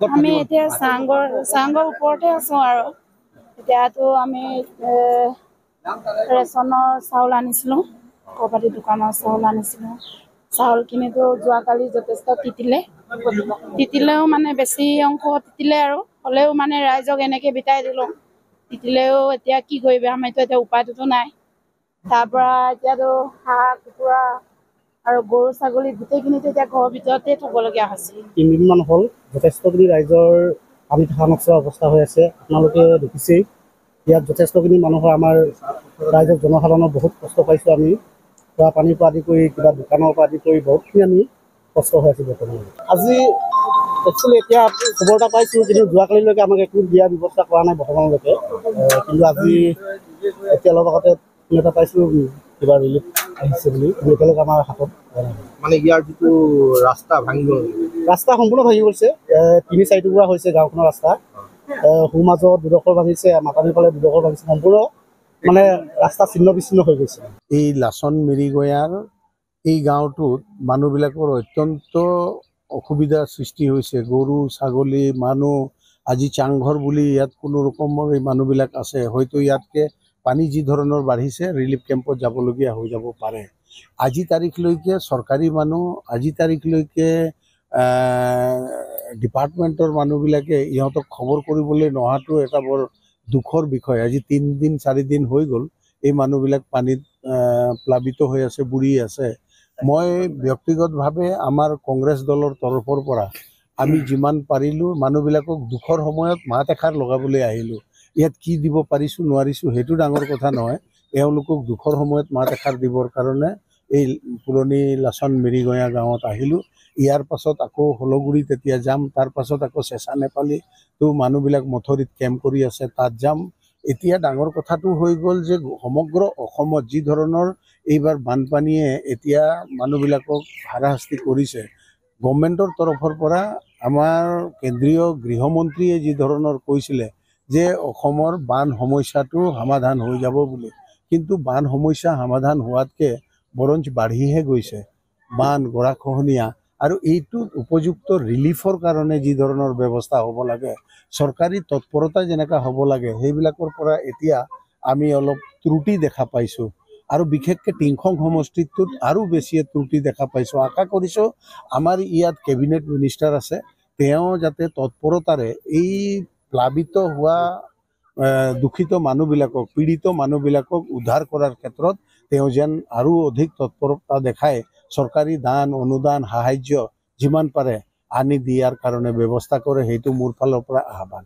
আমি এতিয়া চাংগৰ ওপৰতে আছো আৰু এতিয়াতো আমি ৰেচনৰ চাউল আনিছিলোঁ, ক'ৰবাত দোকানৰ চাউল আনিছিলোঁ। চাউলখিনিতো যোৱাকালি যথেষ্ট তিতিলেও মানে বেছি অংশ তিতিলে আৰু হ'লেও মানে ৰাইজক এনেকৈ বিতাই দিলোঁ। তিতিলেও এতিয়া কি কৰিবি, আমাৰতো এতিয়া উপায়টোতো নাই। তাৰপৰা এতিয়াতো হাঁহ কুকুৰা আৰু গৰু ছাগলী গোটেইখিনিতো এতিয়া ঘৰৰ ভিতৰতে থ'বলগীয়া হৈছে। 3 দিনমান হ'ল যথেষ্টখিনি ৰাইজৰ পানী থকা নচোৱা অৱস্থা হৈ আছে। আপোনালোকে দেখিছেই ইয়াত যথেষ্টখিনি মানুহৰ আমাৰ ৰাইজৰ জনসাধাৰণৰ বহুত কষ্ট পাইছোঁ আমি। খোৱা পানীৰ পৰা আদি কৰি কিবা দোকানৰ পৰা আদি কৰি বহুতখিনি আমি কষ্ট হৈ আছোঁ বৰ্তমান। আজি একচুৱেলি এতিয়া খবৰ এটা পাইছোঁ, কিন্তু যোৱাকালিলৈকে আমাক একো দিয়াৰ ব্যৱস্থা কৰা নাই বৰ্তমানলৈকে। কিন্তু আজি এতিয়া অলপ আগতে এটা পাইছোঁ কিবা ৰিলিফ আহিছে বুলি, কিন্তু এতিয়ালৈকে আমাৰ হাতত মানে ইয়াৰ যিটো ৰাস্তা ভাঙি গ'ল, ৰাস্তা সম্পূৰ্ণ ভাঙি গৈছে। 3-4 টুকুৰা হৈছে গাঁওখনৰ ৰাস্তা। সোঁ মাজত দুডোখৰ ভাঙিছে, মাতানিৰ ফালে দুডোখৰ ভাঙিছে, সম্পূৰ্ণ মানে ৰাস্তা ছিন্ন বিচ্ছিন্ন হৈ গৈছে। এই লাচন মেৰিগয়াৰ এই গাঁওটোত মানুহবিলাকৰ অত্যন্ত অসুবিধাৰ সৃষ্টি হৈছে। গৰু ছাগলী মানুহ আজি চাংঘৰ বুলি ইয়াত কোনো ৰকমৰ এই মানুহবিলাক আছে। হয়তো ইয়াতকৈ পানী যি ধৰণৰ বাঢ়িছে ৰিলিফ কেম্পত যাবলগীয়া হৈ যাব পাৰে। আজি তাৰিখলৈকে চৰকাৰী মানুহ, আজি তাৰিখলৈকে ডিপাৰ্টমেণ্টৰ মানুহবিলাকে ইহঁতক খবৰ কৰিবলৈ নহাটো এটা বৰ দুখৰ বিষয়। আজি 3 দিন 4 দিন হৈ গ'ল এই মানুহবিলাক পানীত প্লাবিত হৈ আছে, বুৰি আছে। মই ব্যক্তিগতভাৱে আমাৰ কংগ্ৰেছ দলৰ তৰফৰ পৰা আমি যিমান পাৰিলোঁ মানুহবিলাকক দুখৰ সময়ত মাত এষাৰ লগাবলৈ আহিলোঁ। ইয়াত কি দিব পাৰিছোঁ নোৱাৰিছোঁ সেইটো ডাঙৰ কথা নহয়, এওঁলোকক দুখৰ সময়ত মাত এষাৰ দিবৰ কাৰণে এই পুৰণি লাচন মেৰিগয়া গাঁৱত আহিলোঁ। ইয়াৰ পাছত আকৌ হলগুৰিত এতিয়া যাম, তাৰ পাছত আকৌ চেঁচা নেপালীতো মানুহবিলাক মথৰিত কেম্প কৰি আছে, তাত যাম। এতিয়া ডাঙৰ কথাটো হৈ গ'ল যে সমগ্ৰ অসমত যি ধৰণৰ এইবাৰ বানপানীয়ে এতিয়া মানুহবিলাকক হাৰাশাস্তি কৰিছে, গভৰ্ণমেণ্টৰ তৰফৰ পৰা আমাৰ কেন্দ্ৰীয় গৃহমন্ত্ৰীয়ে যি ধৰণৰ কৈছিলে যে অসমৰ বান সমস্যাটো সমাধান হৈ যাব বুলি, কিন্তু বান সমস্যা সমাধান হোৱাতকৈ বৰঞ্চ বাঢ়িহে গৈছে। বান গৰাখহনীয়া আৰু এইটোত উপযুক্ত ৰিলিফৰ কাৰণে যি ধৰণৰ ব্যৱস্থা হ'ব লাগে, চৰকাৰী তৎপৰতা যেনেকুৱা হ'ব লাগে, সেইবিলাকৰ পৰা এতিয়া আমি অলপ ত্ৰুটি দেখা পাইছোঁ। আৰু বিশেষকৈ টিংখং সমষ্টিটোত আৰু বেছি ত্ৰুটি দেখা পাইছোঁ। আশা কৰিছোঁ আমাৰ ইয়াত কেবিনেট মিনিষ্টাৰ আছে, তেওঁ যাতে তৎপৰতাৰে এই প্লাবিত হোৱা দূষিত মানুহবিলাকক, পীড়িত মানুহবিলাকক উদ্ধাৰ কৰাৰ ক্ষেত্ৰত তেওঁ যেন আৰু অধিক তৎপৰতা দেখায়, চৰকাৰী দান অনুদান সাহাৰ্য যিমান পাৰে আনি দিয়াৰ কাৰণে ব্যৱস্থা কৰে, সেইটো মোৰ ফালৰ পৰা আহ্বান।